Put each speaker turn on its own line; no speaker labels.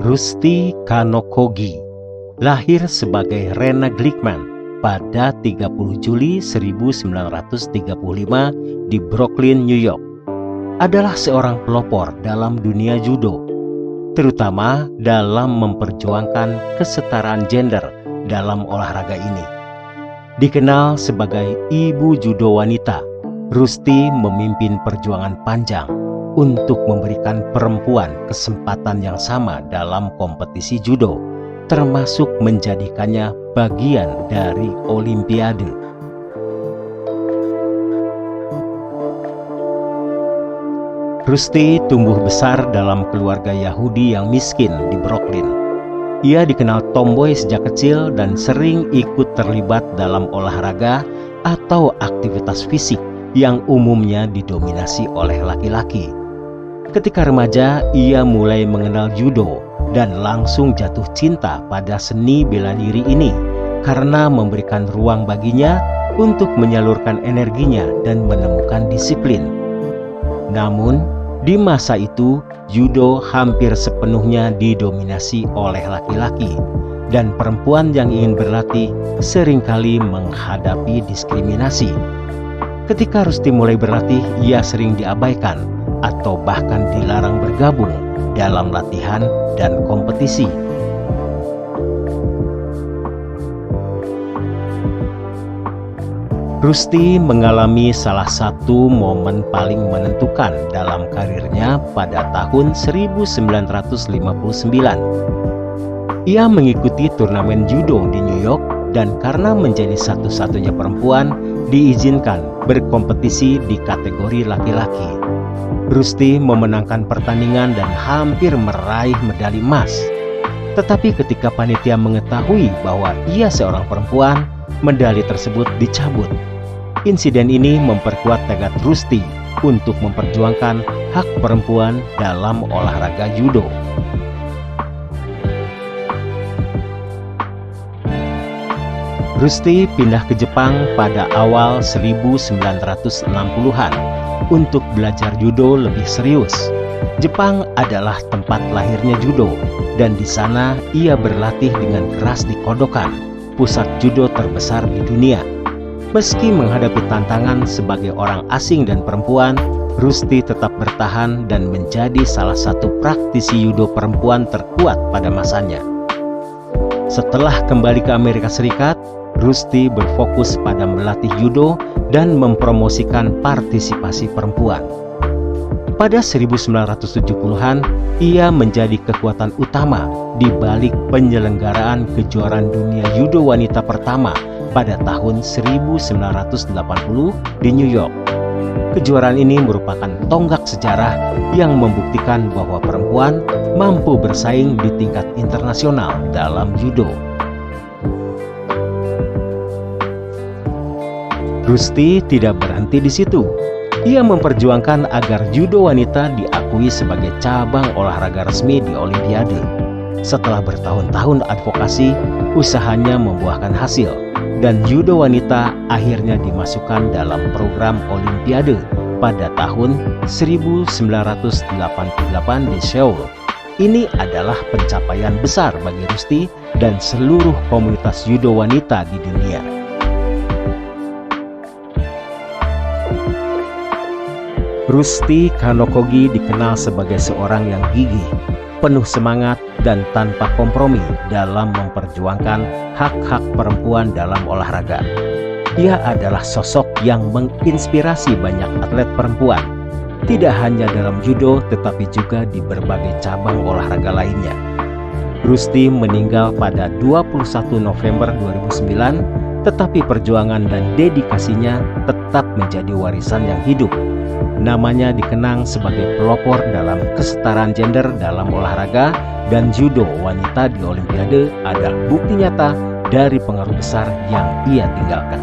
Rusty Kanokogi lahir sebagai Rena Glickman pada 30 Juli 1935 di Brooklyn, New York. Adalah seorang pelopor dalam dunia judo, terutama dalam memperjuangkan kesetaraan gender dalam olahraga ini. Dikenal sebagai ibu judo wanita, Rusty memimpin perjuangan panjang untuk memberikan perempuan kesempatan yang sama dalam kompetisi judo, termasuk menjadikannya bagian dari Olimpiade. Rusty tumbuh besar dalam keluarga Yahudi yang miskin di Brooklyn. Ia dikenal tomboy sejak kecil dan sering ikut terlibat dalam olahraga atau aktivitas fisik yang umumnya didominasi oleh laki-laki. Ketika remaja, ia mulai mengenal judo dan langsung jatuh cinta pada seni bela diri ini karena memberikan ruang baginya untuk menyalurkan energinya dan menemukan disiplin. Namun, di masa itu, judo hampir sepenuhnya didominasi oleh laki-laki dan perempuan yang ingin berlatih seringkali menghadapi diskriminasi. Ketika Rusty mulai berlatih, ia sering diabaikan atau bahkan dilarang bergabung dalam latihan dan kompetisi. Rusty mengalami salah satu momen paling menentukan dalam karirnya pada tahun 1959. Ia mengikuti turnamen judo di New York dan karena menjadi satu-satunya perempuan diizinkan berkompetisi di kategori laki-laki. Rusty memenangkan pertandingan dan hampir meraih medali emas. Tetapi ketika panitia mengetahui bahwa ia seorang perempuan, medali tersebut dicabut. Insiden ini memperkuat tekad Rusty untuk memperjuangkan hak perempuan dalam olahraga judo. Rusty pindah ke Jepang pada awal 1960-an untuk belajar judo lebih serius. Jepang adalah tempat lahirnya judo, dan di sana ia berlatih dengan keras di Kodokan, pusat judo terbesar di dunia. Meski menghadapi tantangan sebagai orang asing dan perempuan, Rusty tetap bertahan dan menjadi salah satu praktisi judo perempuan terkuat pada masanya. Setelah kembali ke Amerika Serikat, Rusty berfokus pada melatih judo dan mempromosikan partisipasi perempuan. Pada 1970-an, ia menjadi kekuatan utama di balik penyelenggaraan kejuaraan dunia judo wanita pertama pada tahun 1980 di New York. Kejuaraan ini merupakan tonggak sejarah yang membuktikan bahwa perempuan mampu bersaing di tingkat internasional dalam judo. Rusty tidak berhenti di situ. Ia memperjuangkan agar judo wanita diakui sebagai cabang olahraga resmi di Olimpiade. Setelah bertahun-tahun advokasi, usahanya membuahkan hasil, dan judo wanita akhirnya dimasukkan dalam program Olimpiade pada tahun 1988 di Seoul. Ini adalah pencapaian besar bagi Rusty dan seluruh komunitas judo wanita di dunia. Rusty Kanokogi dikenal sebagai seorang yang gigih, penuh semangat, dan tanpa kompromi dalam memperjuangkan hak-hak perempuan dalam olahraga. Ia adalah sosok yang menginspirasi banyak atlet perempuan, tidak hanya dalam judo tetapi juga di berbagai cabang olahraga lainnya. Rusty meninggal pada 21 November 2009, tetapi perjuangan dan dedikasinya tetap menjadi warisan yang hidup. Namanya dikenang sebagai pelopor dalam kesetaraan gender dalam olahraga, dan judo wanita di Olimpiade adalah bukti nyata dari pengaruh besar yang ia tinggalkan.